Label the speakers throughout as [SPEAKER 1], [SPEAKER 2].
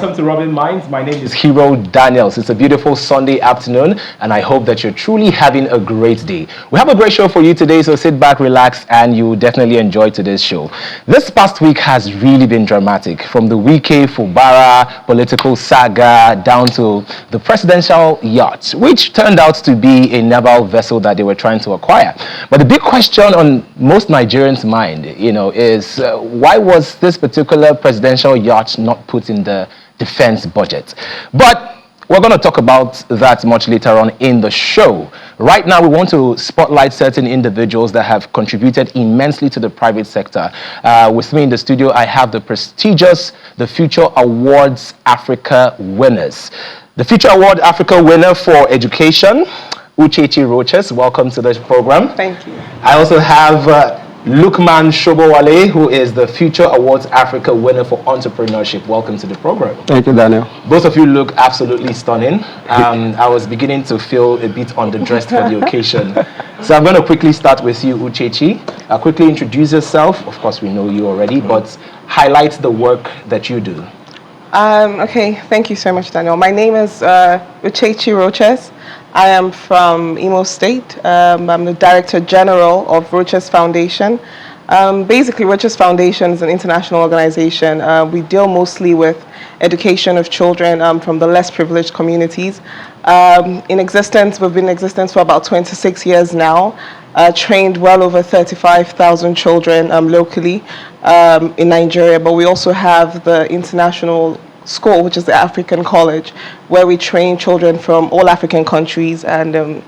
[SPEAKER 1] welcome to Rubbin Minds. My name is Hero Daniels. It's a beautiful Sunday afternoon, and I hope that you're truly having a great day. We have a great show for you today, so sit back, relax, and you definitely enjoy today's show. This past week has really been dramatic, from the Wike Fubara political saga down to the presidential yacht, which turned out to be a naval vessel that they were trying to acquire. But the big question on most Nigerians' mind, is why was this particular presidential yacht not put in the defense budget? But we're going to talk about that much later on in the show. Right now, we want to spotlight certain individuals that have contributed immensely to the private sector. With me in the studio, I have the prestigious The Future Awards Africa winners. The Future Award Africa winner for education, Uchechi Roches. Welcome to the program.
[SPEAKER 2] Thank you.
[SPEAKER 1] I also have Lukman Shobowale, who is the Future Awards Africa winner for entrepreneurship. Welcome to the program.
[SPEAKER 3] Thank you, Daniel.
[SPEAKER 1] Both of you look absolutely stunning. I was beginning to feel a bit underdressed for the occasion. So I'm going to quickly start with you, Uchechi. Quickly introduce yourself. Of course, we know you already, but highlight the work that you do.
[SPEAKER 2] Okay, thank you so much, Daniel. My name is Uchechi Roches. I am from Imo State. I'm the Director General of Roches Foundation. Basically, Roches Foundation is an international organization. We deal mostly with education of children from the less privileged communities. We've been in existence for about 26 years now. Trained well over 35,000 children locally in Nigeria, but we also have the international school, which is the African College, where we train children from all African countries. And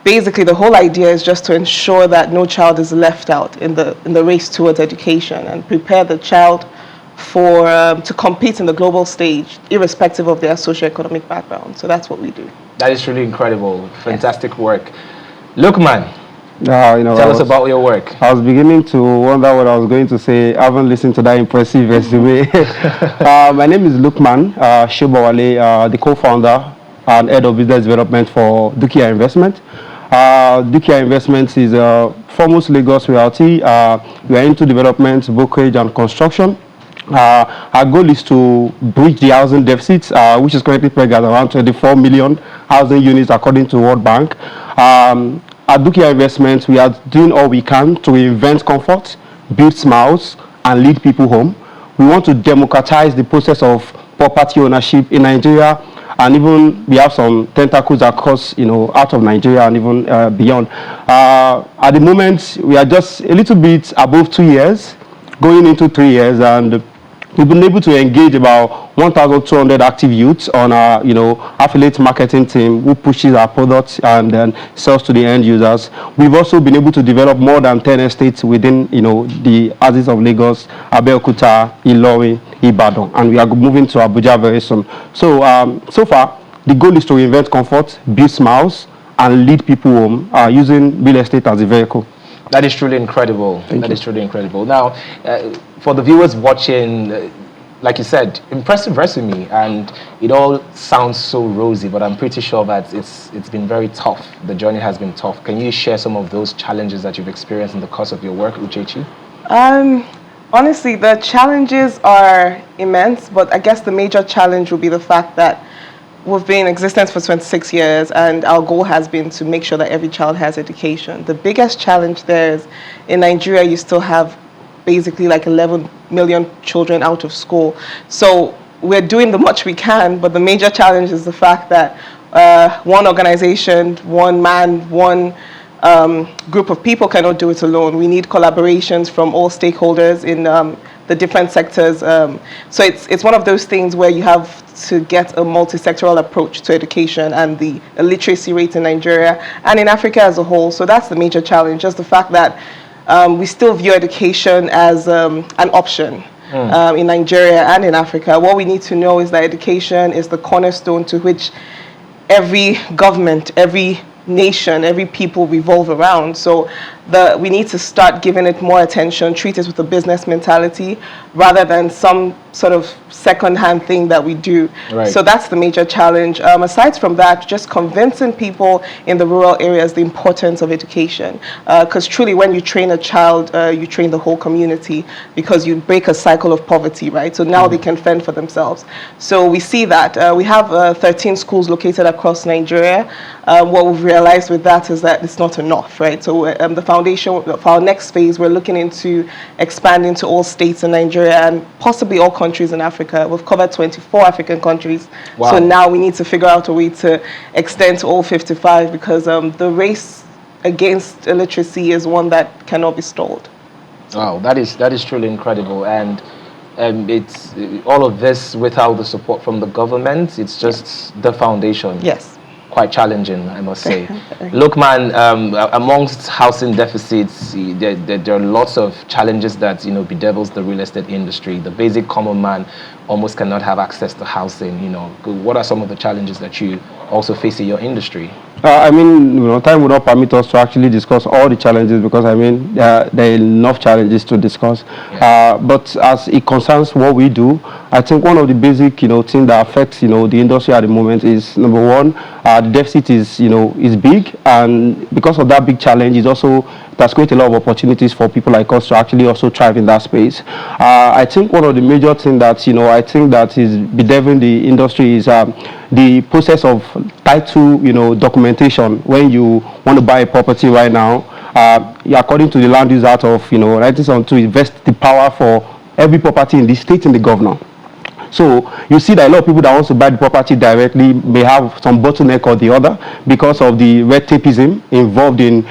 [SPEAKER 2] basically, the whole idea is just to ensure that no child is left out in the race towards education and prepare the child for to compete in the global stage, irrespective of their socioeconomic background. So that's what we do.
[SPEAKER 1] That is really incredible. Fantastic work. Lukman,
[SPEAKER 3] tell
[SPEAKER 1] us about your work.
[SPEAKER 3] I was beginning to wonder what I was going to say. I haven't listened to that impressive resume. My name is Lukman Shobowale, the co-founder and head of business development for Dukia Investment. Dukia Investment is a foremost Lagos realty. We are into development, brokerage, and construction. Our goal is to bridge the housing deficit, which is currently pegged at around 24 million housing units according to World Bank. At Dukia Investments, we are doing all we can to invent comfort, build smiles, and lead people home. We want to democratize the process of property ownership in Nigeria, and even we have some tentacles across, out of Nigeria and even beyond. At the moment, we are just a little bit above 2 years, going into 3 years, and we've been able to engage about 1,200 active youths on our, affiliate marketing team who pushes our products and then sells to the end users. We've also been able to develop more than 10 estates within, the axis of Lagos, Abeokuta, Ilorin, Ibadan, and we are moving to Abuja very soon. So, so far, the goal is to invent comfort, build smiles, and lead people home using real estate as a vehicle.
[SPEAKER 1] That is truly incredible. That is truly incredible. Now, for the viewers watching, like you said, impressive resume, and it all sounds so rosy, but I'm pretty sure that it's been very tough. The journey has been tough. Can you share some of those challenges that you've experienced in the course of your work, Uchechi?
[SPEAKER 2] Honestly, the challenges are immense, but I guess the major challenge will be the fact that we've been in existence for 26 years, and our goal has been to make sure that every child has education. The biggest challenge there is, in Nigeria, you still have basically like 11 million children out of school. So we're doing the much we can, but the major challenge is the fact that one organization, one man, one group of people cannot do it alone. We need collaborations from all stakeholders in the different sectors. So it's one of those things where you have to get a multi-sectoral approach to education and the illiteracy rate in Nigeria and in Africa as a whole. So that's the major challenge, just the fact that we still view education as an option in Nigeria and in Africa. What we need to know is that education is the cornerstone to which every government, every nation, every people revolve around. So we need to start giving it more attention, treat it with a business mentality rather than some sort of second-hand thing that we do.
[SPEAKER 1] Right.
[SPEAKER 2] So that's the major challenge. Aside from that, just convincing people in the rural areas the importance of education. Because truly, when you train a child, you train the whole community, because you break a cycle of poverty, right? So now they can fend for themselves. So we see that. We have 13 schools located across Nigeria. What we've realized with that is that it's not enough, right? So the foundation, for our next phase, we're looking into expanding to all states in Nigeria and possibly all countries in Africa. We've covered 24 African countries.
[SPEAKER 1] Wow.
[SPEAKER 2] So now we need to figure out a way to extend to all 55, because the race against illiteracy is one that cannot be stalled.
[SPEAKER 1] Wow, that is truly incredible. And it's all of this without the support from the government. It's just the foundation.
[SPEAKER 2] Yes.
[SPEAKER 1] Quite challenging, I must say. Look, man, amongst housing deficits, there are lots of challenges that bedevils the real estate industry. The basic common man almost cannot have access to housing. What are some of the challenges that you also face in your industry?
[SPEAKER 3] I mean, time would not permit us to actually discuss all the challenges, because I mean there are enough challenges to discuss.
[SPEAKER 1] Yeah.
[SPEAKER 3] But as it concerns what we do, I think one of the basic things that affects the industry at the moment is, number one, the deficit is big, and because of that big challenge, it has created a lot of opportunities for people like us to actually also thrive in that space. I think one of the major things that I think that is bedeviling the industry is the process of title documentation. When you want to buy a property right now, according to the Land Use Act of 1972, invest the power for every property in the state in the governor. So you see that a lot of people that want to buy the property directly may have some bottleneck or the other because of the red tapeism involved in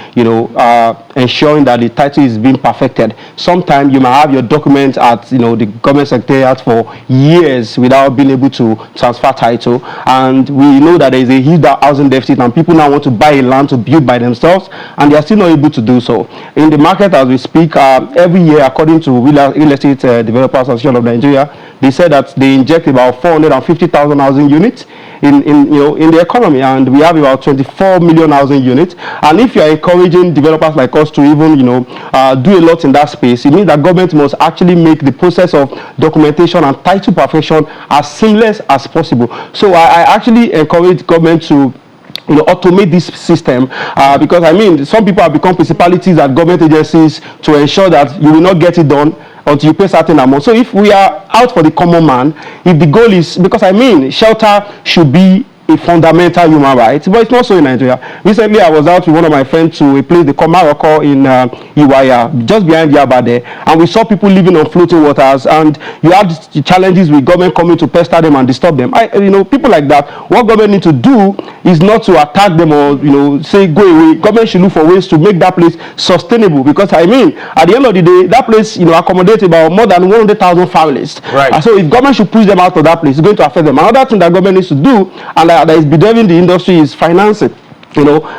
[SPEAKER 3] ensuring that the title is being perfected. Sometimes you might have your documents at the government secretariat for years without being able to transfer title, and we know that there is a huge housing deficit, and people now want to buy a land to build by themselves, and they are still not able to do so. In the market as we speak, every year, according to Real Estate Developers Association of Nigeria, they said that they inject about 450,000 housing units in the economy, and we have about 24 million housing units. And if you are encouraging developers like us to even do a lot in that space, it means that government must actually make the process of documentation and title perfection as seamless as possible. So I actually encourage government to automate this system, because I mean some people have become principalities at government agencies to ensure that you will not get it done until you pay certain amount. So if we are out for the common man, if the goal is, because I mean shelter should be a fundamental human right, but it's not so in Nigeria. Recently I was out with one of my friends to a place they call Morocco in Iwaya, just behind Yaba there, and we saw people living on floating waters, and you have the challenges with government coming to pester them and disturb them. People like that, what government need to do is not to attack them or say go away. Government should look for ways to make that place sustainable, because I mean at the end of the day that place accommodates about more than 100,000 families.
[SPEAKER 1] Right.
[SPEAKER 3] So if government should push them out of that place, it's going to affect them. Another thing that government needs to do, and that is bedeviling the industry, is financing.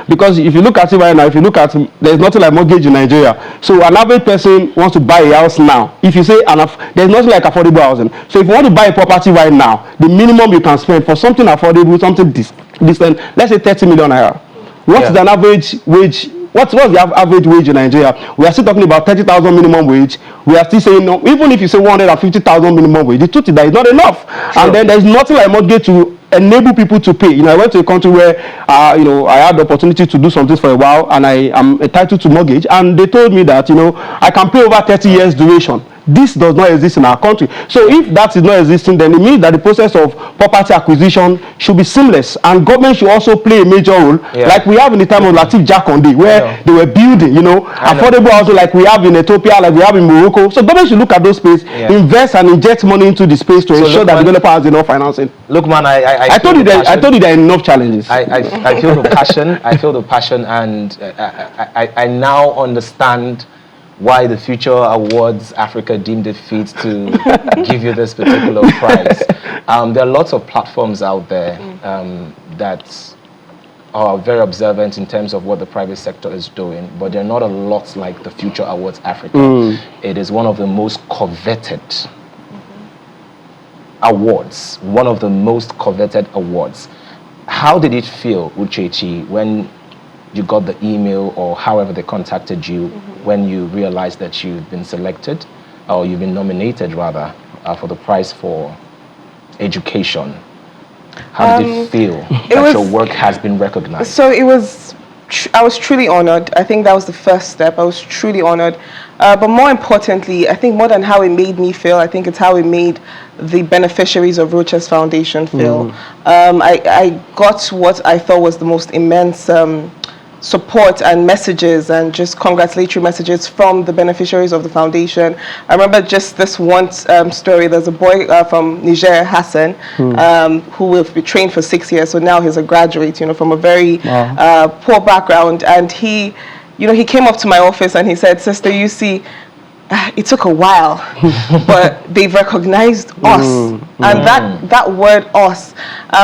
[SPEAKER 3] Because if you look at it right now, there's nothing like mortgage in Nigeria. So an average person wants to buy a house now. If you say there's nothing like affordable housing. So if you want to buy a property right now, the minimum you can spend for something affordable, something decent, let's say 30 million naira. What's the average wage? What's the average wage in Nigeria? We are still talking about 30,000 minimum wage. We are still saying no. Even if you say 150,000 minimum wage, the truth is that it's not enough. Sure. And then there's nothing like mortgage to enable people to pay. I went to a country where I had the opportunity to do something for a while, and I am entitled to mortgage, and they told me that I can pay over 30 years duration. This does not exist in our country. So if that is not existing, then it means that the process of property acquisition should be seamless, and government should also play a major role, like we have in the time of Latif Jakonde, where they were building affordable housing like we have in Ethiopia, like we have in Morocco. So government should look at those space, invest and inject money into the space to ensure that developer has enough financing.
[SPEAKER 1] Look, man,
[SPEAKER 3] I told you there are enough challenges.
[SPEAKER 1] I feel the passion. I feel the passion, and I now understand why the Future Awards Africa deemed it fit to give you this particular prize. There are lots of platforms out there that are very observant in terms of what the private sector is doing, but they're not a lot like the Future Awards Africa. It is one of the most coveted awards, one of the most coveted awards. How did it feel, Uchechi, when you got the email or however they contacted you when you realized that you've been selected, or you've been nominated rather, for the prize for education. How did it feel that your work has been recognized?
[SPEAKER 2] So I was truly honored. I think that was the first step. I was truly honored. But more importantly, I think more than how it made me feel, I think it's how it made the beneficiaries of Rocha's Foundation feel. I got what I thought was the most immense support and messages and just congratulatory messages from the beneficiaries of the foundation. I remember just this one story. There's a boy from Niger, Hassan, who will be trained for 6 years. So now he's a graduate, from a very poor background. And he came up to my office and he said, "Sister, you see, it took a while, but they've recognized us." And that word "us."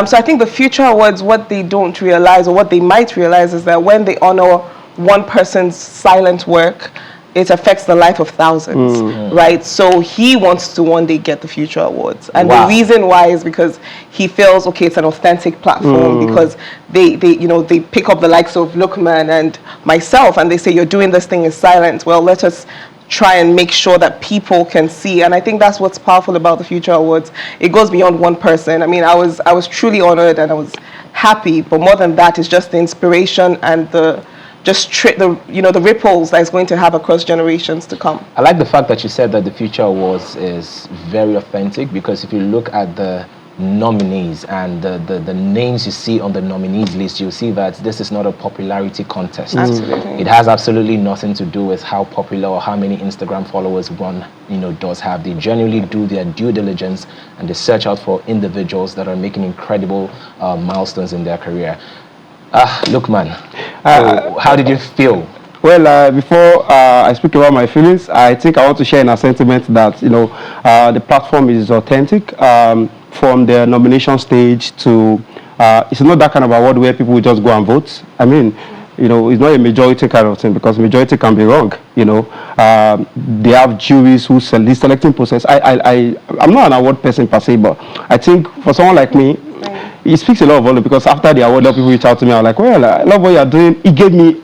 [SPEAKER 2] So I think the future awards, what they don't realize, or what they might realize, is that when they honor one person's silent work, it affects the life of thousands, right? So he wants to one day get the future awards. And the reason why is because he feels, okay, it's an authentic platform, because they pick up the likes of Lookman and myself, and they say, "You're doing this thing in silence. Well, let us try and make sure that people can see." And I think that's what's powerful about the Future Awards. It goes beyond one person. I mean, I was truly honored and I was happy, but more than that, it's just the inspiration and the ripples that it's going to have across generations to come.
[SPEAKER 1] I like the fact that you said that the Future Awards is very authentic, because if you look at the nominees and the names you see on the nominees list, you'll see that this is not a popularity contest.
[SPEAKER 2] Absolutely.
[SPEAKER 1] It has absolutely nothing to do with how popular or how many Instagram followers one does have. They genuinely do their due diligence and they search out for individuals that are making incredible milestones in their career. Look, man, how did you feel?
[SPEAKER 3] Well, before I speak about my feelings, I think I want to share in a sentiment that the platform is authentic. From the nomination stage to it's not that kind of award where people will just go and vote. I mean, it's not a majority kind of thing, because majority can be wrong. They have juries who the selecting process. I'm not an award person per se, but I think for someone like me, it speaks a lot of volume, because after the award, a lot of people reach out to me. I'm like, well, I love what you're doing.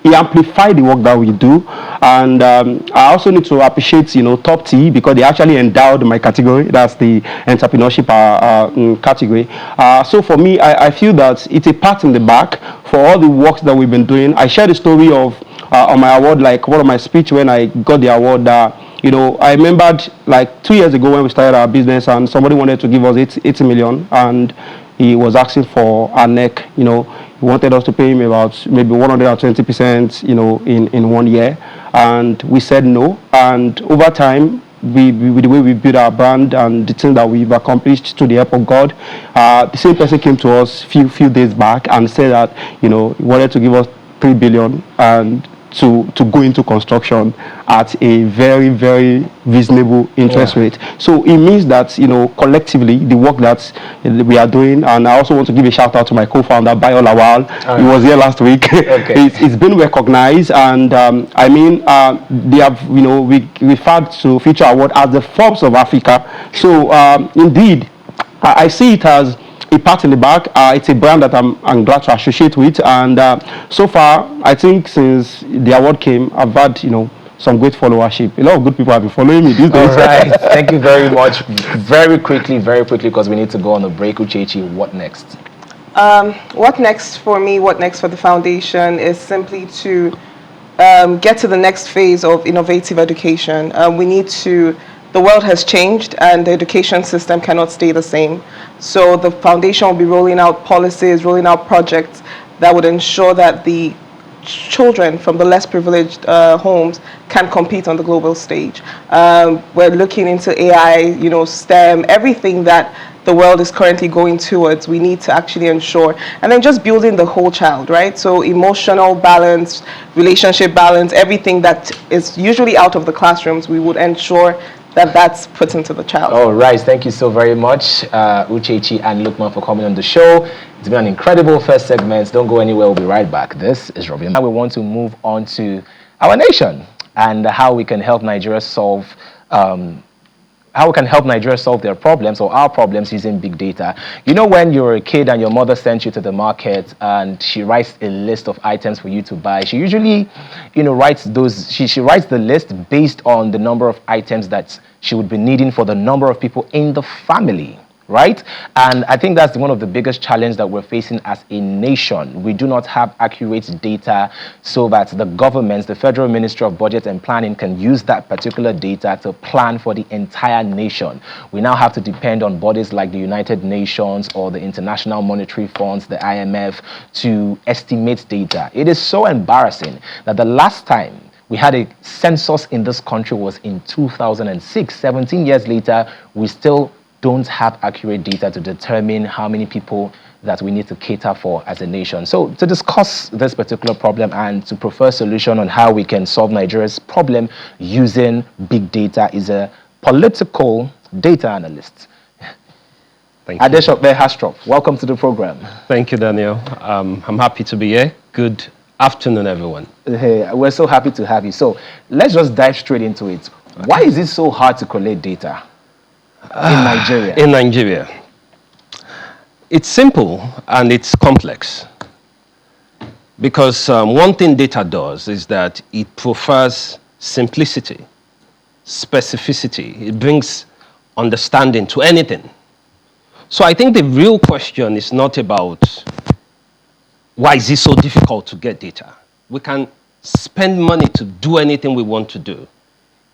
[SPEAKER 3] He amplified the work that we do. And I also need to appreciate, Top T, because they actually endowed my category. That's the entrepreneurship category. So for me, I feel that it's a pat in the back for all the work that we've been doing. I shared the story of, on my award, like one of my speech when I got the award, I remembered like 2 years ago when we started our business and somebody wanted to give us 80 million, and he was asking for our neck. He wanted us to pay him about maybe 120%, in 1 year. And we said no. And over time, with the way we built our brand and the things that we've accomplished, to the help of God, the same person came to us few days back and said that, he wanted to give us 3 billion and to go into construction at a very, very reasonable interest rate. So it means that, collectively, the work that we are doing, and I also want to give a shout out to my co-founder, Bayo Lawal. He was here last week. It's been recognized, and they have, we referred to Future Award as the Forbes of Africa. So indeed, I see it as a pat in the back. It's a brand that I'm glad to associate with, and so far, I think since the award came, I've had some great followership. A lot of good people have been following me these days.
[SPEAKER 1] All right, thank you very much. Very quickly, because we need to go on a break. Uchechi, what next?
[SPEAKER 2] What next for me? What next for the foundation is simply to get to the next phase of innovative education. The world has changed and the education system cannot stay the same. So the foundation will be rolling out policies, rolling out projects that would ensure that the children from the less privileged homes can compete on the global stage. We're looking into AI, STEM, everything that the world is currently going towards. We need to actually ensure, and then just building the whole child, right? So emotional balance, relationship balance, everything that is usually out of the classrooms, we would ensure that that's put into the child.
[SPEAKER 1] All right, thank you so very much, Uchechi and Lukman, for coming on the show. It's been an incredible first segment. Don't go anywhere, we'll be right back. This is Rubbin. Now we want to move on to our nation and how we can help Nigeria solve how we can help Nigeria solve their problems or our problems using big data. You know, when you're a kid and your mother sends you to the market and she writes a list of items for you to buy, she usually, writes those. She writes the list based on the number of items that she would be needing for the number of people in the family. Right? And I think that's one of the biggest challenges that we're facing as a nation. We do not have accurate data so that the governments, the Federal Ministry of Budget and Planning, can use that particular data to plan for the entire nation. We now have to depend on bodies like the United Nations or the International Monetary Funds, the IMF, to estimate data. It is so embarrassing that the last time we had a census in this country was in 2006. 17 years later, we still don't have accurate data to determine how many people that we need to cater for as a nation. So to discuss this particular problem and to prefer a solution on how we can solve Nigeria's problem using big data is a political data analyst.
[SPEAKER 4] Thank you.
[SPEAKER 1] Adeshokbe Hastrop, welcome to the program.
[SPEAKER 4] Thank you, Daniel. I'm happy to be here. Good afternoon, everyone.
[SPEAKER 1] Hey, we're so happy to have you. So let's just dive straight into it. Why is it so hard to collect data in Nigeria?
[SPEAKER 4] In Nigeria, it's simple and it's complex. Because one thing data does is that it prefers simplicity, specificity. It brings understanding to anything. So I think the real question is not about why is it so difficult to get data. We can spend money to do anything we want to do.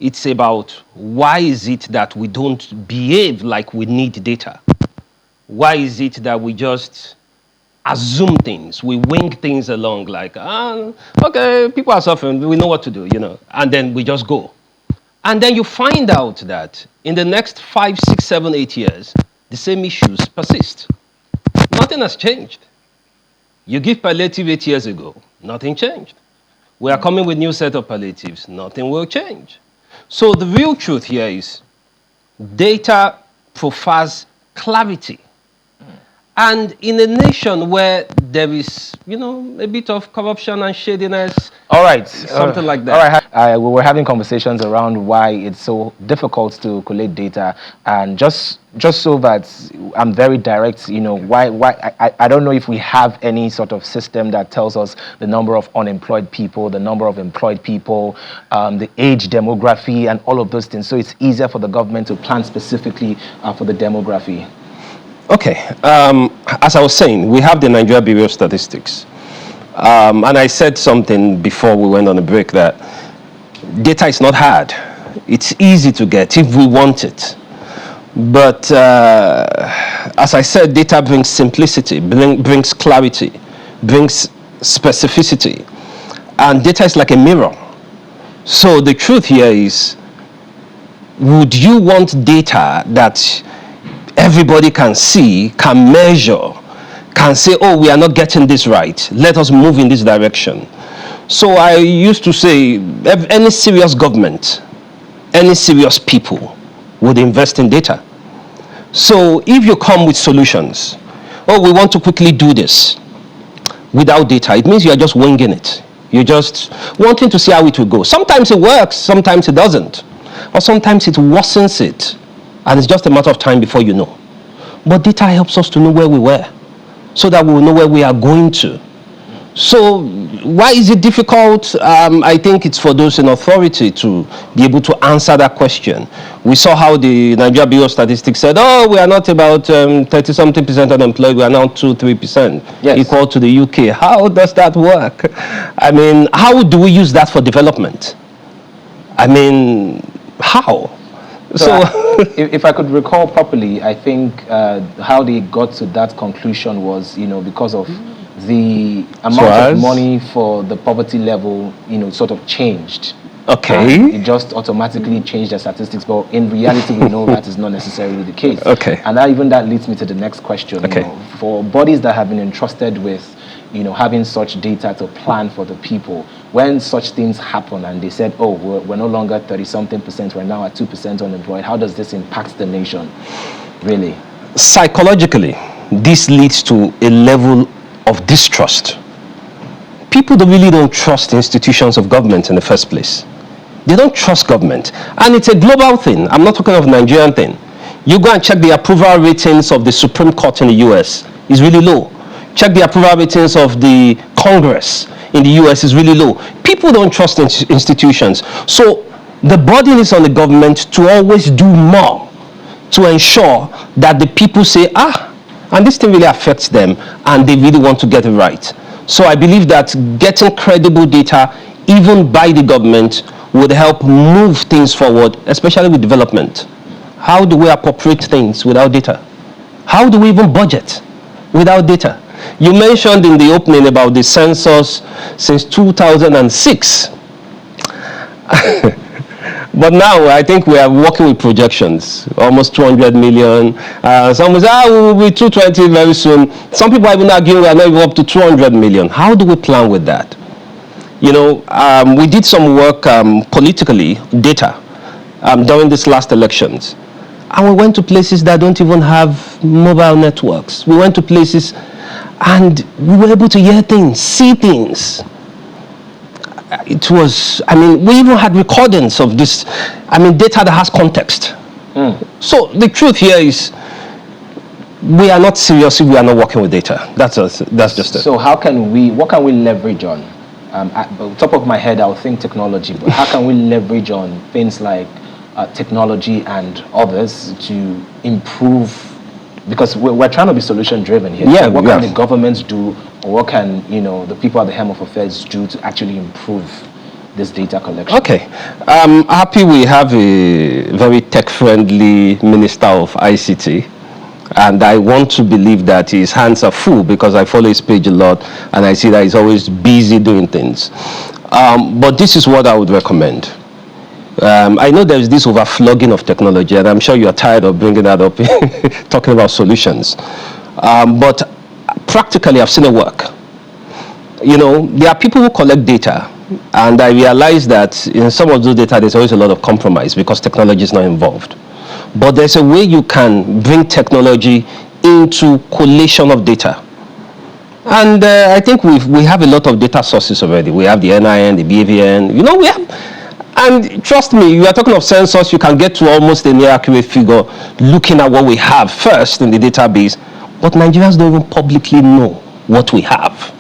[SPEAKER 4] It's about why is it that we don't behave like we need data? Why is it that we just assume things, we wing things along like, okay, people are suffering, we know what to do, and then we just go. And then you find out that in the next 5, 6, 7, 8 years, the same issues persist. Nothing has changed. You give palliative 8 years ago, nothing changed. We are coming with new set of palliatives, nothing will change. So the real truth here is data prefers clarity. And in a nation where there is, a bit of corruption and shadiness,
[SPEAKER 1] all right,
[SPEAKER 4] something like that.
[SPEAKER 1] All right, we were having conversations around why it's so difficult to collect data, and just so that I'm very direct, why I don't know if we have any sort of system that tells us the number of unemployed people, the number of employed people, the age demography, and all of those things. So it's easier for the government to plan specifically for the demography.
[SPEAKER 4] Okay, as I was saying, we have the Nigeria Bureau of Statistics. And I said something before we went on a break that data is not hard. It's easy to get if we want it. But as I said, data brings simplicity, brings clarity, brings specificity. And data is like a mirror. So the truth here is, would you want data that everybody can see, can measure, can say, oh, we are not getting this right, let us move in this direction? So I used to say, any serious government, any serious people would invest in data. So if you come with solutions, oh, we want to quickly do this, without data, it means you are just winging it. You're just wanting to see how it will go. Sometimes it works, sometimes it doesn't. Or sometimes it worsens it. And it's just a matter of time before you know. But data helps us to know where we were, so that we will know where we are going to. So why is it difficult? I think it's for those in authority to be able to answer that question. We saw how the Nigeria Bureau of Statistics said, oh, we are not about 30-something% unemployed, we are now 2-3%,
[SPEAKER 1] yes,
[SPEAKER 4] equal to the UK. How does that work? I mean, how do we use that for development? I mean, how?
[SPEAKER 1] So if I could recall properly, I think how they got to that conclusion was, because of the amount of money for the poverty level, sort of changed.
[SPEAKER 4] Okay.
[SPEAKER 1] It just automatically changed the statistics, but in reality, we know that is not necessarily the case.
[SPEAKER 4] Okay.
[SPEAKER 1] And that leads me to the next question.
[SPEAKER 4] Okay.
[SPEAKER 1] For bodies that have been entrusted with, having such data to plan for the people, when such things happen and they said, oh, we're no longer 30-something%, we're now at 2% unemployed, how does this impact the nation, really?
[SPEAKER 4] Psychologically, this leads to a level of distrust. People really don't trust institutions of government in the first place. They don't trust government. And it's a global thing. I'm not talking of a Nigerian thing. You go and check the approval ratings of the Supreme Court in the US. It's really low. Check the approval ratings of the Congress in the US. Is really low. People don't trust institutions. So the burden is on the government to always do more to ensure that the people say, and this thing really affects them and they really want to get it right. So I believe that getting credible data, even by the government, would help move things forward, especially with development. How do we appropriate things without data? How do we even budget without data? You mentioned in the opening about the census since 2006. But now I think we are working with projections, almost 200 million. Some will say, we will be 220 very soon. Some people are even arguing we are not even up to 200 million. How do we plan with that? You know, we did some work politically, data, during this last elections. And we went to places that don't even have mobile networks. We went to places and we were able to hear things, see things. It was, we even had recordings of this, data that has context. So the truth here is, we are not serious if we are not working with data. That's just it.
[SPEAKER 1] So what can we leverage on? At the top of my head, I'll think technology, but how can we leverage on things like technology and others to improve? Because we're trying to be solution driven here.
[SPEAKER 4] Yeah,
[SPEAKER 1] so what can the governments do, or what can the people at the helm of affairs do to actually improve this data collection?
[SPEAKER 4] Okay, I'm happy we have a very tech-friendly Minister of ICT, and I want to believe that his hands are full because I follow his page a lot, and I see that he's always busy doing things. But this is what I would recommend. I know there's this overflogging of technology, and I'm sure you're tired of bringing that up, talking about solutions. But practically, I've seen it work. There are people who collect data, and I realize that in some of those data, there's always a lot of compromise because technology is not involved. But there's a way you can bring technology into collation of data. And I think we have a lot of data sources already. We have the NIN, the BVN, we have. And trust me, you are talking of census, you can get to almost a near accurate figure looking at what we have first in the database. But Nigerians don't even publicly know what we have.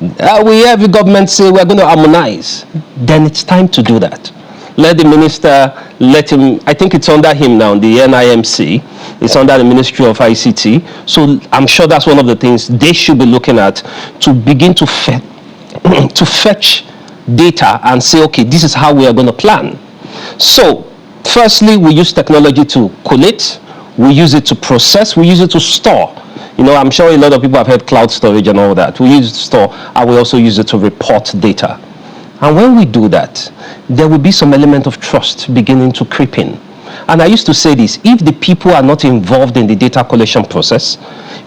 [SPEAKER 4] We hear the government say we're going to harmonize. Then it's time to do that. Let the minister, I think it's under him now, the NIMC. It's under the Ministry of ICT. So I'm sure that's one of the things they should be looking at to begin to fetch data and say, okay, this is how we are going to plan. So, firstly, we use technology to collate, we use it to process, we use it to store. I'm sure a lot of people have heard cloud storage and all that. We use it to store, and we also use it to report data. And when we do that, there will be some element of trust beginning to creep in. And I used to say this, if the people are not involved in the data collection process,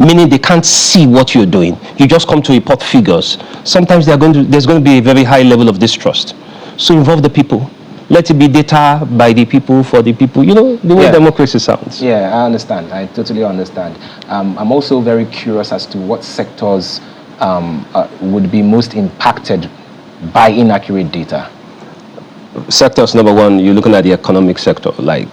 [SPEAKER 4] meaning they can't see what you're doing, you just come to report figures, sometimes there's going to be a very high level of distrust. So involve the people. Let it be data by the people, for the people, the way democracy sounds.
[SPEAKER 1] Yeah, I understand. I totally understand. I'm also very curious as to what sectors would be most impacted by inaccurate data.
[SPEAKER 4] Sectors, number one, you're looking at the economic sector. Like,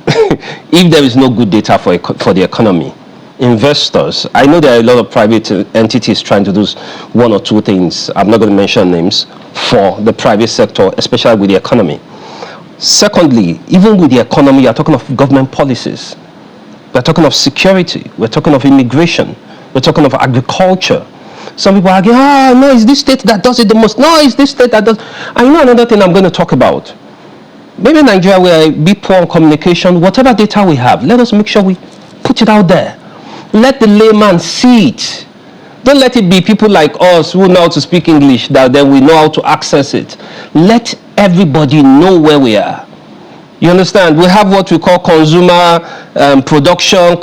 [SPEAKER 4] if there is no good data for the economy, investors, I know there are a lot of private entities trying to do one or two things, I'm not going to mention names, for the private sector, especially with the economy. Secondly, even with the economy, you're talking of government policies. We're talking of security. We're talking of immigration. We're talking of agriculture. Some people argue, no, it's this state that does it the most. No, it's this state that does. And another thing I'm going to talk about. Maybe Nigeria will be poor on communication. Whatever data we have, let us make sure we put it out there. Let the layman see it. Don't let it be people like us who know how to speak English that then we know how to access it. Let everybody know where we are. You understand? We have what we call consumer production,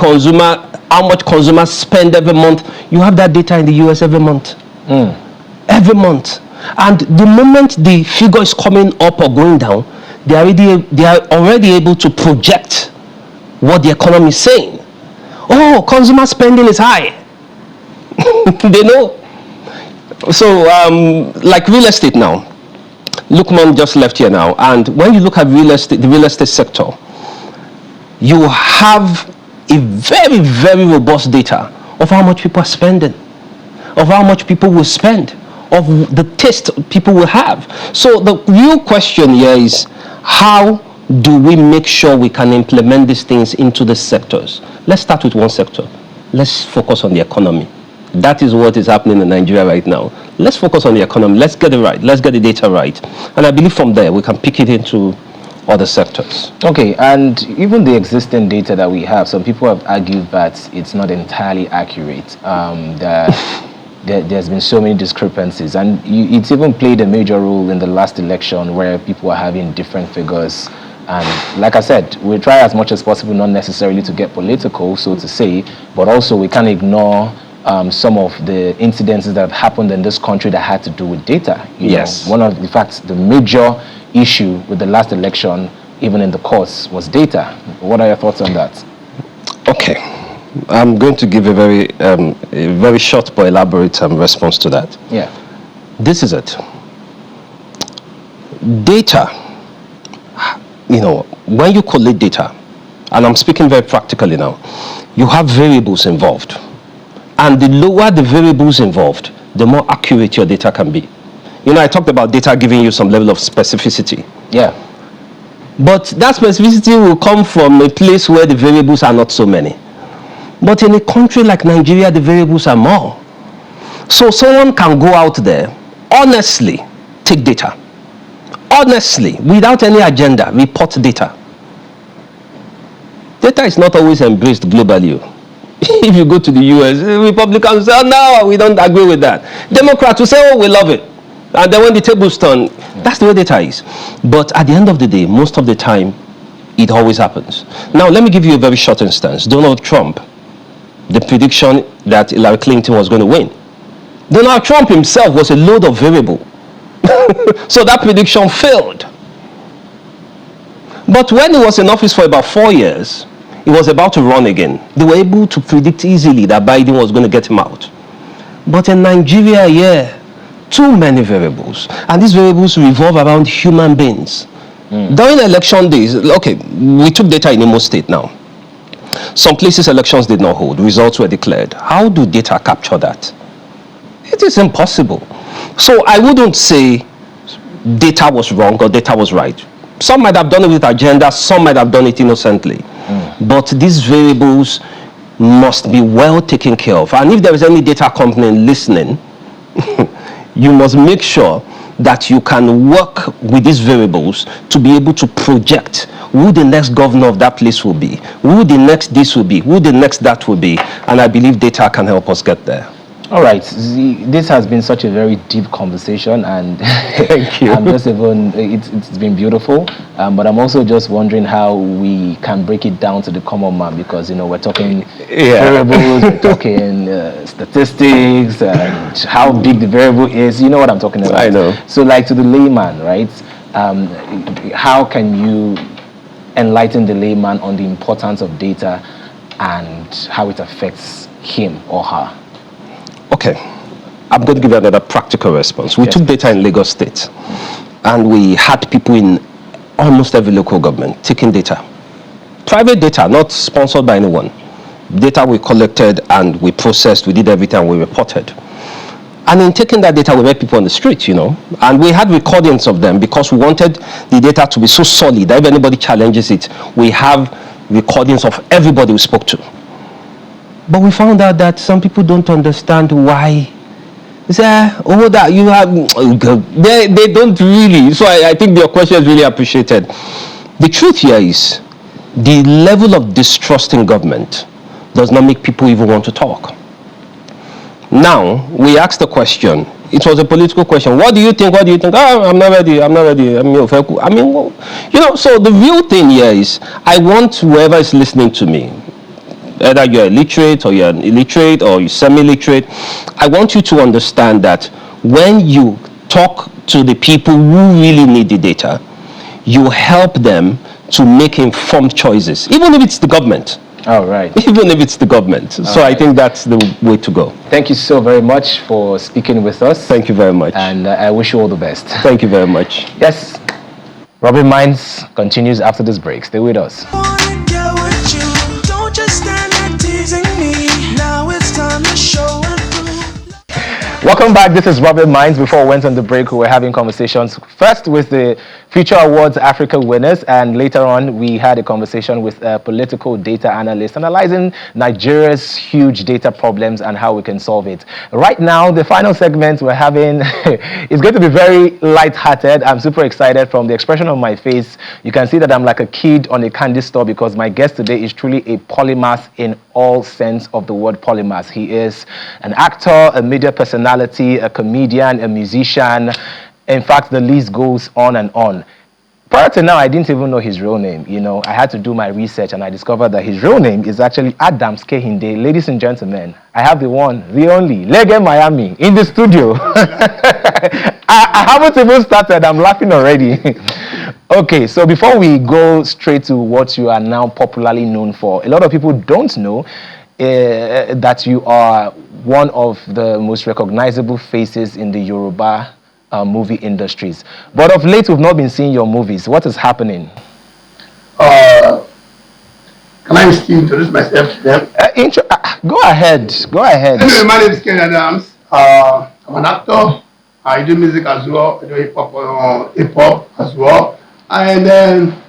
[SPEAKER 4] how much consumers spend every month. You have that data in the US every month. Every month. And the moment the figure is coming up or going down, they are already able to project what the economy is saying. Oh, consumer spending is high. They know. So, like real estate now. Lukman just left here now, and when you look at real estate, the real estate sector, you have a very, very robust data of how much people are spending, of how much people will spend, of the taste people will have. So the real question here is, how do we make sure we can implement these things into the sectors? Let's start with one sector. Let's focus on the economy. That is what is happening in Nigeria right now. Let's focus on the economy. Let's get it right. Let's get the data right. And I believe from there, we can pick it into other sectors.
[SPEAKER 1] Okay, and even the existing data that we have, some people have argued that it's not entirely accurate. There's been so many discrepancies, and it's even played a major role in the last election where people are having different figures. And like I said, we try as much as possible not necessarily to get political, so to say, but also we can't ignore some of the incidences that have happened in this country that had to do with data.
[SPEAKER 4] Yes.
[SPEAKER 1] One of, in fact, the major issue with the last election, even in the courts, was data. What are your thoughts on that?
[SPEAKER 4] Okay. I'm going to give a very short but elaborate response to that.
[SPEAKER 1] Yeah.
[SPEAKER 4] This is it. Data, when you collect data, and I'm speaking very practically now, you have variables involved. And the lower the variables involved, the more accurate your data can be. I talked about data giving you some level of specificity.
[SPEAKER 1] Yeah.
[SPEAKER 4] But that specificity will come from a place where the variables are not so many. But in a country like Nigeria, the variables are more. So someone can go out there, honestly, take data. Honestly, without any agenda, report data. Data is not always embraced globally. If you go to the US, Republicans say, oh, no, we don't agree with that. Democrats will say, oh, we love it. And then when the tables turn, that's the way data is. But at the end of the day, most of the time, it always happens. Now, let me give you a very short instance. Donald Trump, the prediction that Hillary Clinton was going to win. Donald Trump himself was a load of variable. So that prediction failed. But when he was in office for about 4 years, he was about to run again. They were able to predict easily that Biden was going to get him out. But in Nigeria, too many variables. And these variables revolve around human beings. During election days, okay, we took data in Imo State now. Some places elections did not hold. Results were declared. How do data capture that? It is impossible. So I wouldn't say data was wrong or data was right. Some might have done it with agenda, some might have done it innocently. But these variables must be well taken care of. And if there is any data company listening, you must make sure that you can work with these variables to be able to project who the next governor of that place will be, who the next this will be, who the next that will be. And I believe data can help us get there.
[SPEAKER 1] All right, this has been such a very deep conversation, and
[SPEAKER 4] thank you.
[SPEAKER 1] It's been beautiful, but I'm also just wondering how we can break it down to the common man, because we're talking variables, we're talking statistics, and how big the variable is. You know what I'm talking about.
[SPEAKER 4] I know.
[SPEAKER 1] So, like, to the layman, right? How can you enlighten the layman on the importance of data and how it affects him or her?
[SPEAKER 4] Okay, I'm going to give you another practical response. We took data in Lagos State, and we had people in almost every local government taking data. Private data, not sponsored by anyone. Data we collected and we processed, we did everything, and we reported. And in taking that data, we met people on the street, and we had recordings of them because we wanted the data to be so solid that if anybody challenges it, we have recordings of everybody we spoke to. But we found out that some people don't understand why. They say, that you have, they don't really. So I think your question is really appreciated. The truth here is, the level of distrust in government does not make people even want to talk. Now, we asked the question. It was a political question. What do you think? What do you think? Oh, I'm not ready. So the real thing here is, I want whoever is listening to me, either you're illiterate or you're illiterate or you're semi-literate, I want you to understand that when you talk to the people who really need the data, you help them to make informed choices, even if it's the government.
[SPEAKER 1] All right.
[SPEAKER 4] even if it's the government. So I think that's the way to go.
[SPEAKER 1] Thank you so very much for speaking with us.
[SPEAKER 4] Thank you very much.
[SPEAKER 1] And I wish you all the best.
[SPEAKER 4] Thank you very much.
[SPEAKER 1] Yes. Rubbin Minds continues after this break. Stay with us. Welcome back. This is Rubbin Minds. Before we went on the break, we were having conversations first with the Future Awards Africa winners, and later on we had a conversation with a political data analyst analyzing Nigeria's huge data problems and how we can solve it. Right now, the final segment we're having is going to be very light-hearted. I'm super excited. From the expression of my face, you can see that I'm like a kid on a candy store, because my guest today is truly a polymath in all sense of the word polymath. He is an actor, a media personality, a comedian, a musician. In fact, the list goes on and on. Prior to now, I didn't even know his real name. You know, I had to do my research, and I discovered that his real name is actually Adams Kehinde. Ladies and gentlemen, I have the one, the only, Lege Miami in the studio. I haven't even started. I'm laughing already. Okay, so before we go straight to what you are now popularly known for, a lot of people don't know that you are one of the most recognizable faces in the Yoruba movie industries. But of late, we've not been seeing your movies. What is happening?
[SPEAKER 5] Can I still introduce myself to them?
[SPEAKER 1] Go ahead. Go ahead.
[SPEAKER 5] Anyway, my name is Ken Adams. I'm an actor. I do music as well. I do hip hop as well. And then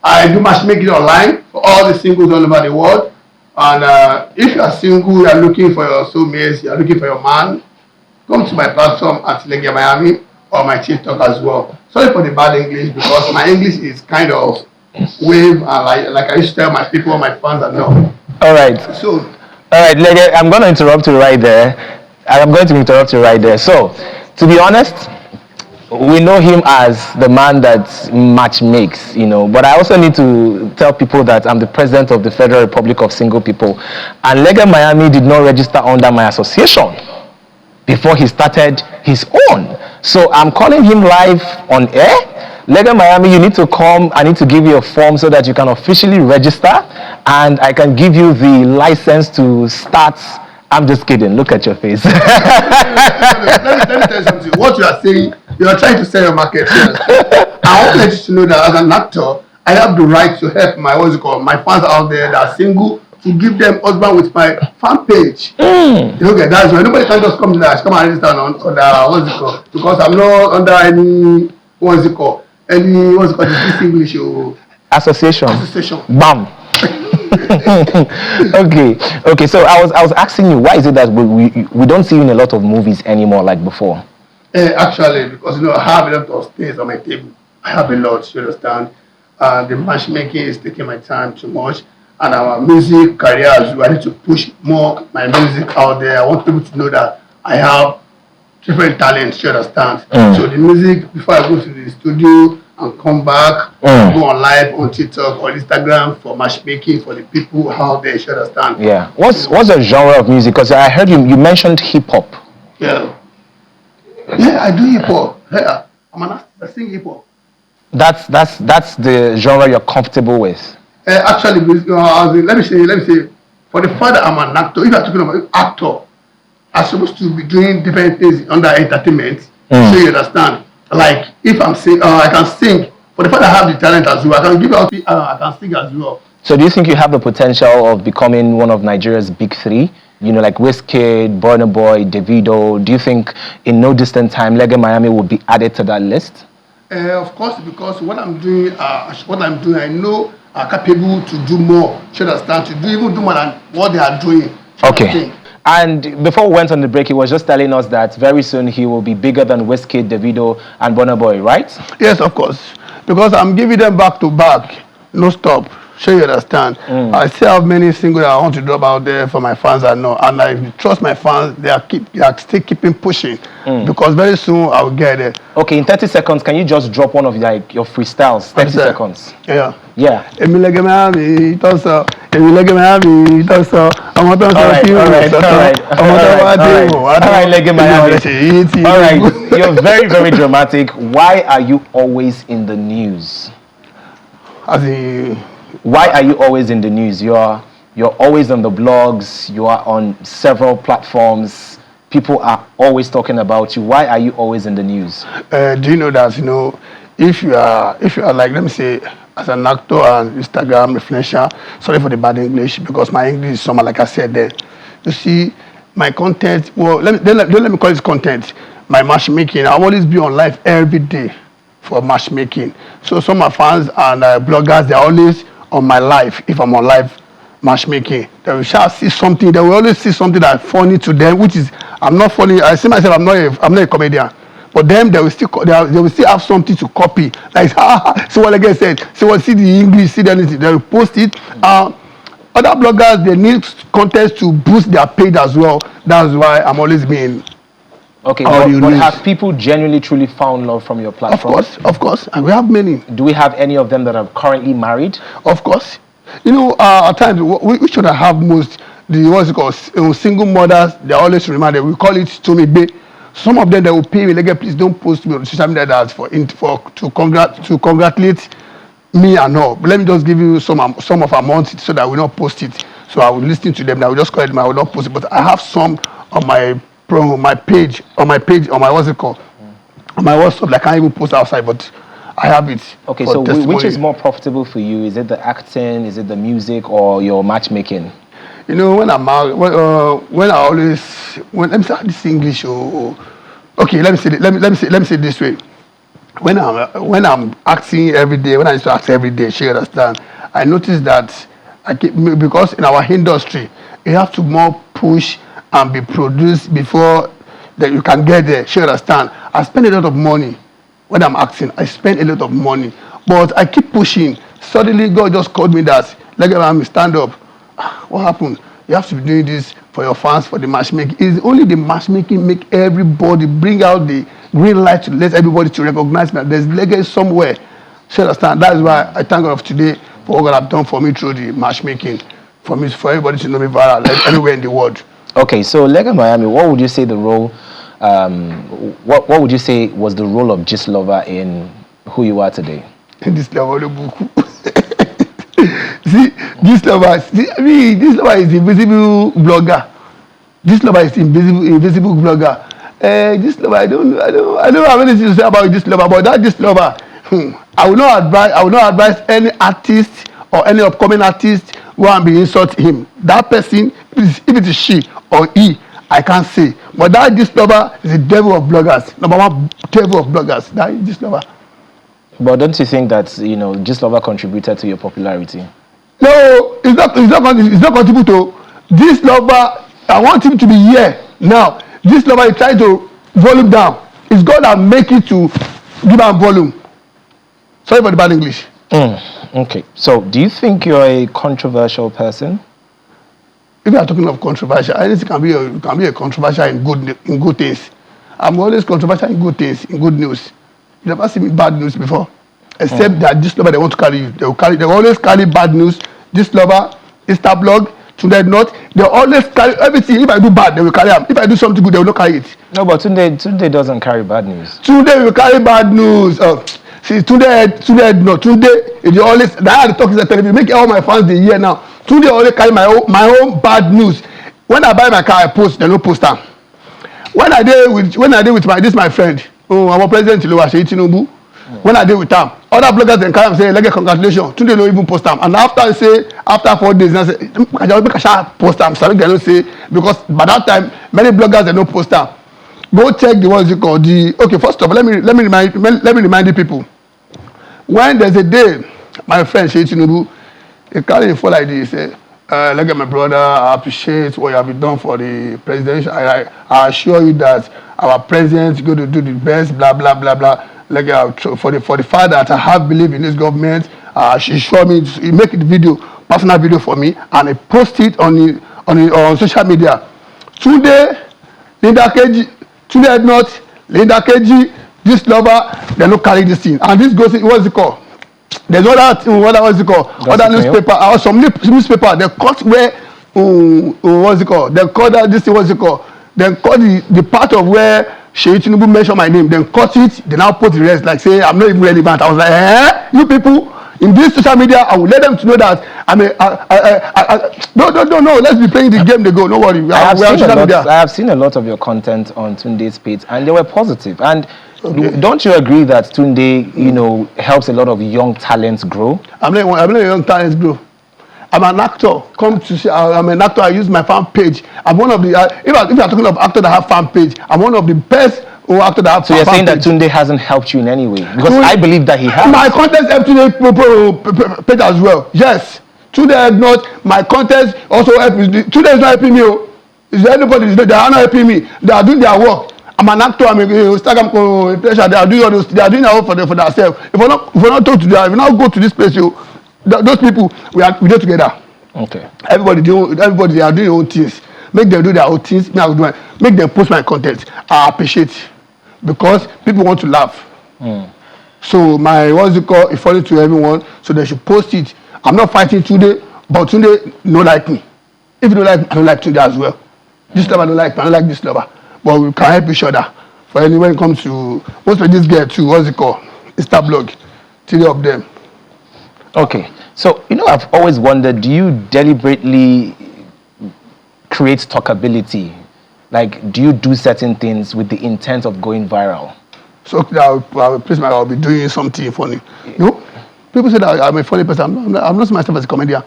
[SPEAKER 5] I do matchmaking online for all the singles all over the world. And if you are single, you are looking for your soulmate, you are looking for your man, come to my platform at Lege Miami or my TikTok as well. Sorry for the bad English, because my English is kind of wave, and like I used to tell my people, my fans are no.
[SPEAKER 1] All right.
[SPEAKER 5] So,
[SPEAKER 1] all right, Lege, I'm going to interrupt you right there. So, to be honest, we know him as the man that matchmakes, you know, but I also need to tell people that I'm the president of the Federal Republic of Single People, and Lege Miami did not register under my association before he started his own. So I'm calling him live on air. Lege Miami, you need to come. I need to give you a form so that you can officially register, and I can give you the license to start. I'm just kidding. Look at your face.
[SPEAKER 5] let me tell you something. What you are saying, you are trying to sell your market. I want you to know that as an actor, I have the right to help my my fans out there that are single, to give them husband with my fan page. Okay, that's why nobody can just come and register on the because I'm not under any this English
[SPEAKER 1] association. Bam. Okay. So I was asking you, why is it that we don't see you in a lot of movies anymore like before?
[SPEAKER 5] Actually, because I have a lot of things on my table. I have a lot, you understand. The matchmaking is taking my time too much, and our music career as well. I need to push more my music out there. I want people to know that I have different talents, you understand. So the music, before I go to the studio and come back, go on live on TikTok or Instagram for matchmaking for the people out there, you understand.
[SPEAKER 1] Yeah. What's the genre of music? Because I heard you mentioned hip hop.
[SPEAKER 5] Yeah, I do hip hop. Yeah, I sing hip hop. That's
[SPEAKER 1] the genre you're comfortable with.
[SPEAKER 5] Actually, let me say, for the fact that I'm an actor, if you're talking about actor, I'm supposed to be doing different things under entertainment. So you understand. Like if I'm sing, I can sing. For the fact that I have the talent as well, I can give out. I can sing as well.
[SPEAKER 1] So do you think you have the potential of becoming one of Nigeria's big three? You know, like Wizkid, Burna Boy, Davido. Do you think in no distant time, Lege Miami will be added to that list?
[SPEAKER 5] Of course, because what I'm doing, I know are capable to do more. You understand? To do even more than what they are doing.
[SPEAKER 1] Okay. And before we went on the break, he was just telling us that very soon he will be bigger than Wizkid, Davido, and Burna Boy, right?
[SPEAKER 5] Yes, of course. Because I'm giving them back to back, no stop. Sure you understand. I still have many singles I want to drop out there for my fans. And I trust my fans. They are still keeping pushing because very soon I will get there.
[SPEAKER 1] Okay, in 30 seconds, can you just drop one of your freestyles? 30 seconds.
[SPEAKER 5] Yeah.
[SPEAKER 1] Legemiami, all right, you're very, very dramatic. Why are you always in the news?
[SPEAKER 5] As in,
[SPEAKER 1] why are you always in the news? You're You're always on the blogs. You are on several platforms. People are always talking about you. Why are you always in the news?
[SPEAKER 5] Do you know that, if you are like, let me say, as an actor and Instagram influencer, sorry for the bad English, because my English is somehow, like I said there. You see, my content, well, don't let me call it content. My matchmaking, I'll always be on live every day for matchmaking. So some of my fans and bloggers, they're always on my live. If I'm on live matchmaking, they will shall see something. They will always see something that's funny to them, which is, I'm not funny. I see myself, I'm not a comedian. But them, they will still have something to copy. Like, see what Lege said. See the English, see anything. They will post it. Other bloggers, they need content to boost their page as well. That's why I'm always being.
[SPEAKER 1] Okay, but have people genuinely, truly found love from your platform?
[SPEAKER 5] Of course. And we have many.
[SPEAKER 1] Do we have any of them that are currently married?
[SPEAKER 5] Of course. At times, we should have most, what's it called, single mothers, they always reminded. We call it Tomibe. Some of them, they will pay me, like, please don't post me on social media that's to congratulate me and all. But let me just give you some of our months so that we not post it. So I will listen to them. I will just call it. I will not post it. But I have some on my page, on my what's it called, on my WhatsApp. Like, I can't even post outside, but I have it. Okay,
[SPEAKER 1] so which is more profitable for you? Is it the acting? Is it the music, or your matchmaking?
[SPEAKER 5] When I'm out, let me say this English. Okay, let me say it this way. When I'm acting every day, when I used to act every day, she understand. I noticed that because in our industry, you have to more push and be produced before that you can get there. She understand. I spend a lot of money when I'm acting. I spend a lot of money, but I keep pushing. Suddenly, God just called me that Legemiami, stand up. What happened? You have to be doing this for your fans, for the matchmaking. It's only the matchmaking make everybody bring out the green light to let everybody to recognize that there's Lege somewhere. So understand. That is why I thank God of today for what God have done for me through the matchmaking. For everybody to know me viral anywhere in the world.
[SPEAKER 1] Okay, so Lege Miami, what would you say the role? What would you say was the role of Gist Lover in who you are today?
[SPEAKER 5] In this level, see, Gist Lover is the invisible blogger. Gist Lover is the invisible blogger. Gist Lover, I don't have anything to say about Gist Lover, but that Gist Lover, I will not advise any artist or any upcoming artist go and be insult him. That person, if it is she or he, I can't say. But that Gist Lover is the devil of bloggers. Number one devil of bloggers. That is Gist Lover.
[SPEAKER 1] But don't you think that Gist Lover contributed to your popularity?
[SPEAKER 5] No, it's not contribute to Gist Lover. I want him to be here now. Gist Lover is trying to volume down. It's God that make it to give am volume. Sorry for the bad English.
[SPEAKER 1] Okay. So, do you think you're a controversial person?
[SPEAKER 5] If you are talking of controversial, anything can be a controversial in good things. I'm always controversial in good things, in good news. You never seen me bad news before, except that Gist Lover they want to carry you. They will always carry bad news. Gist Lover, Instablog, Tunde Not, they always carry everything. If I do bad, they will carry them. If I do something good, they will not carry it.
[SPEAKER 1] No, but Tunde doesn't carry bad news.
[SPEAKER 5] Tunde will carry bad news. See, Tunde is always that the talk is a television. Make all my fans the year now. Tunde always carry my own bad news. When I buy my car, I post. They no post am. When I dey with my friend, our president Tinubu. When I dey with am, other bloggers dem carry am say Lege congratulations. Tunde no even post am. And after 4 days, I say make I shall post am. Sabi dem no say because by that time many bloggers dem no post am. Go check the what's it called. Okay, first of all, let me remind the people. When there's a day, my friend Tinubu, he carry him for like this. Say, Lege my brother, I appreciate what you have done for the presidential. I assure you that our president is going to do the best. Blah blah blah blah. Like for the fact that I have believed in this government, she showed me, he make the video, personal video for me, and I post it on social media. Today, Linda KG, Tunde Not, Linda KG, Gist Lover, they don't carry this thing. And this goes, what's it called? There's what's it called? Other newspaper, or some newspaper, they cut where, what's it called? They cut that, this thing, what's it called? They cut the part of where Tinubu mentioned my name, then cut it, they now put the rest, like say, I'm not even relevant. I was like, you people, In this social media, I will let them to know that no. Let's be playing the game. They go. No worry. We are on social media.
[SPEAKER 1] I have seen a lot of your content on Tunde's page, and they were positive. And
[SPEAKER 5] Okay.
[SPEAKER 1] don't you agree that Tunde, helps a lot of young talents grow?
[SPEAKER 5] I'm not a young talent grow. I'm an actor. Come to see. I'm an actor. I use my fan page. I'm one of the. If you're talking of actors that have fan page, I'm one of the best actors that have
[SPEAKER 1] So
[SPEAKER 5] fan page.
[SPEAKER 1] you're saying that Tunde hasn't helped you in any way? Because I believe that he has.
[SPEAKER 5] My content helped Tunde page as well. Yes. Tunde helped not. My content also helped me. Tunde is not helping me. Is there anybody? They are not helping me. They are doing their work. I'm an actor. I'm a Instagram influencer. They are doing all those. They are doing their work for themselves. If we're not talk to them, if we not go to this place, those people we do together.
[SPEAKER 1] Okay.
[SPEAKER 5] Everybody they are doing their own things. Make them do their own things. Make them post my content. I appreciate it because people want to laugh. So my is funny to everyone. So they should post it. I'm not fighting today, but Tunde no like me. If you don't like me, I don't like Tunde as well. This lover don't like me. I don't like this lover. But we can help each other. For when it comes to most of this girl too, Insta blog, 3 of them.
[SPEAKER 1] Okay. So, I've always wondered, do you deliberately create talkability? Like, do you do certain things with the intent of going viral?
[SPEAKER 5] So I'll be doing something funny. People say that I'm a funny person. I'm not myself as a comedian.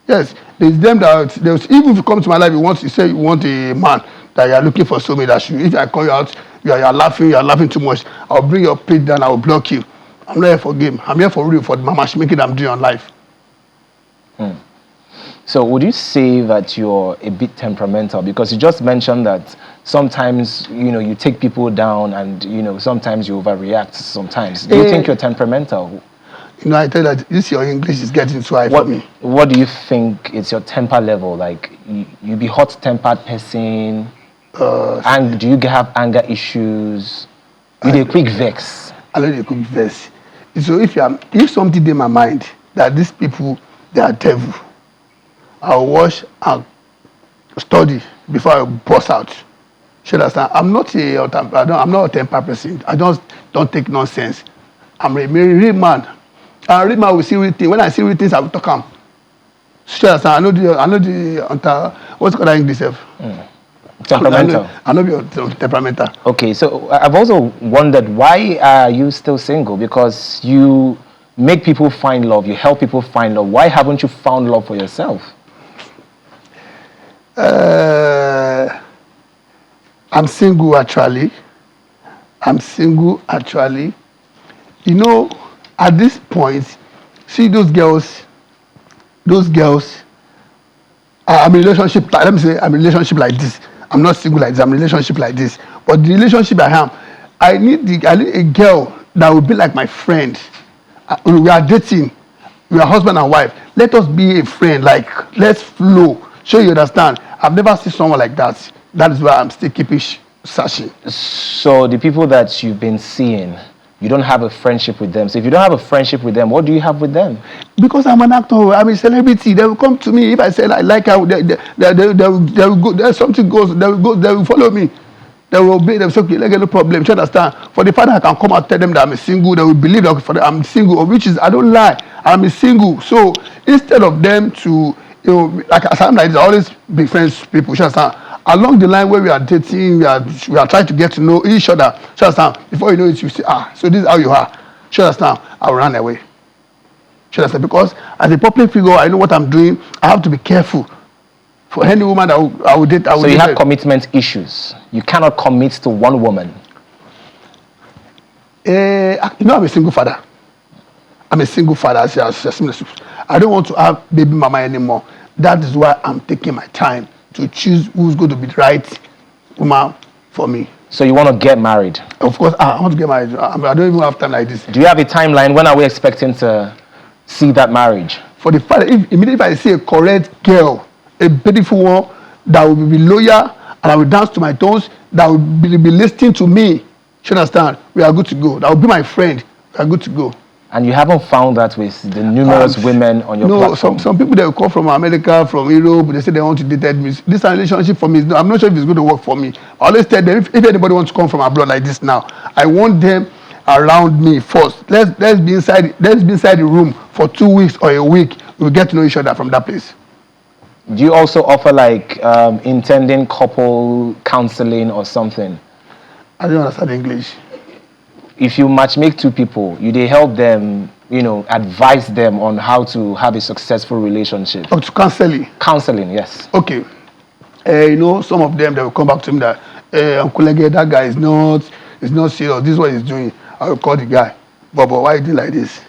[SPEAKER 5] Yes, there's them that even if you come to my life, you say you want a man that you are looking for somebody that if I call you out, you are laughing too much. I'll bring your page down. I will block you. I'm not here for game. I'm here for real, for the matchmaking I'm doing on life.
[SPEAKER 1] So would you say that you're a bit temperamental? Because you just mentioned that sometimes, you take people down and, sometimes you overreact sometimes. Do you think you're temperamental?
[SPEAKER 5] I tell you that your English is getting too high for me.
[SPEAKER 1] What do you think is your temper level? Like, you be hot-tempered person? And do you have anger issues? You dey quick vex?
[SPEAKER 5] I don't dey quick vex. So if something in my mind that these people, they are devil, I'll watch and study before I bust out. You understand? I'm not a temper person. I just don't take nonsense. I'm a real man. I read man will see real things. When I see real things, I will talk them. You understand? I know the what's called English self.
[SPEAKER 1] Temperamental.
[SPEAKER 5] I know you're temperamental.
[SPEAKER 1] Okay, so I've also wondered, why are you still single? Because you make people find love, you help people find love. Why haven't you found love for yourself?
[SPEAKER 5] I'm single actually. At this point, see those girls. I'm in a relationship. Let me say, I'm in a relationship like this. I'm not single like this. I'm in a relationship like this. But the relationship I am, I need a girl that will be like my friend. We are dating. We are husband and wife. Let us be a friend. Like, let's flow. Sure, you understand. I've never seen someone like that. That is why I'm still keeping searching.
[SPEAKER 1] So the people that you've been seeing, you don't have a friendship with them. So if you don't have a friendship with them, what do you have with them?
[SPEAKER 5] Because I'm an actor, I'm a celebrity. They will come to me. If I say I like how they will go. There's something goes. They will follow me. They will obey them. So okay, like no problem. You understand? For the fact that I can come and tell them that I'm a single, they will believe that I'm single. Which is I don't lie. I'm a single. So instead of them to like as I'm like this, I always be friends with people. You understand? Along the line where we are dating, we are trying to get to know each other. You understand? Before you know it, you say, so this is how you are. You understand? I will run away. You understand? Because as a public figure, I know what I'm doing. I have to be careful. For any woman that I will date,
[SPEAKER 1] So you have commitment issues. You cannot commit to one woman.
[SPEAKER 5] I'm a single father. I'm a single father. I don't want to have baby mama anymore. That is why I'm taking my time to choose who's going to be the right woman for me.
[SPEAKER 1] So you want to get married?
[SPEAKER 5] Of course, I want to get married. I don't even have time like this.
[SPEAKER 1] Do you have a timeline? When are we expecting to see that marriage?
[SPEAKER 5] For the fact, immediately if I see a correct girl, a beautiful one that will be loyal and I will dance to my tones, that will be listening to me, you understand? We are good to go. That will be my friend. We are good to go.
[SPEAKER 1] And you haven't found that with the numerous women on your platform?
[SPEAKER 5] No, some people, they will come from America, from Europe, they say they want to date me. This relationship for me, I'm not sure if it's going to work for me. I always tell them, if anybody wants to come from abroad like this now, I want them, around me first. Let's be inside the room for 2 weeks or a week. We'll get to know each other from that place.
[SPEAKER 1] Do you also offer like intending couple counseling or something?
[SPEAKER 5] I don't understand English.
[SPEAKER 1] If you matchmake two people, they help them, advise them on how to have a successful relationship.
[SPEAKER 5] Up to counseling.
[SPEAKER 1] Counseling, yes.
[SPEAKER 5] Okay. Some of them, they will come back to me that, Uncle Lege, that guy is not serious. This is what he's doing. I will call the guy. But why you doing like this?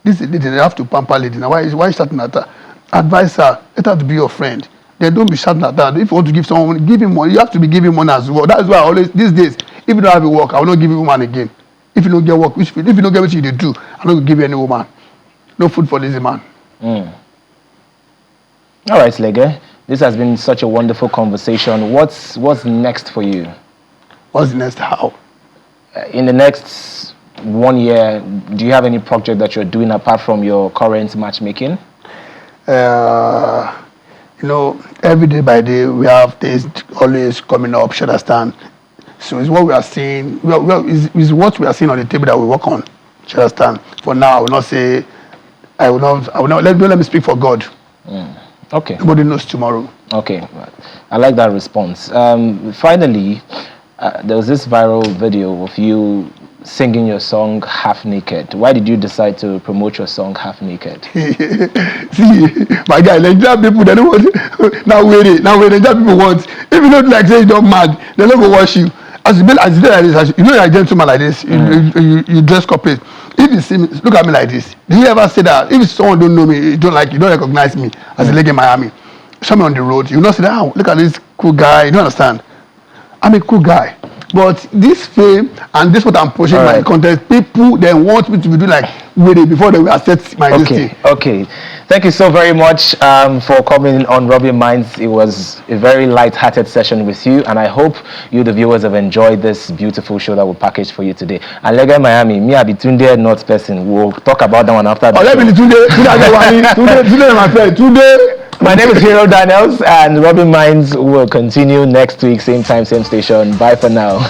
[SPEAKER 5] This is lady, they have to pamper lady. Now, why you shouting at her? Advise her. Let her to be your friend. Then don't be shouting at her. If you want to give someone, give him money. You have to be giving money as well. That's why I always, these days, if you don't have a work, I will not give you woman again. If you don't get work, if you don't get what you do, I'm not going to give you any woman. No food for lazy man.
[SPEAKER 1] All right, Lege. This has been such a wonderful conversation. What's next for you?
[SPEAKER 5] What's the next? How?
[SPEAKER 1] In the next 1 year, do you have any project that you're doing apart from your current matchmaking?
[SPEAKER 5] Every day by day, we have things always coming up, you understand? So it's what we are seeing, it's what we are seeing on the table that we work on, you understand? For now, I will not say, let me speak for God.
[SPEAKER 1] Okay.
[SPEAKER 5] Nobody knows tomorrow.
[SPEAKER 1] Okay, I like that response. Finally, there was this viral video of you singing your song Half Naked. Why did you decide to promote your song Half Naked?
[SPEAKER 5] See, my guy, Nigerian people, they don't want, now wait, Nigerian people want, if you don't like say you don't mad, they're not going to watch you. As you like this, you're a gentleman like this, you dress corporate. If you see me, look at me like this. Do you ever say that if someone don't know me, you don't recognize me as a Lege Miami, show me on the road, you will not say, look at this cool guy, you don't understand? I'm a cool guy. But this fame and this what I'm pushing my content, people they want me to be doing like with it before they will accept my listing.
[SPEAKER 1] Okay. Thank you so very much for coming on Rubbin Minds. It was a very light-hearted session with you, and I hope you, the viewers, have enjoyed this beautiful show that we packaged for you today. And Legemiami, me, I be Tunde not person. We'll talk about that one after the show.
[SPEAKER 5] Let me Tunde, my friend. Tunde.
[SPEAKER 1] My name is Hero Daniels, and Rubbin Minds will continue next week, same time, same station. Bye for now.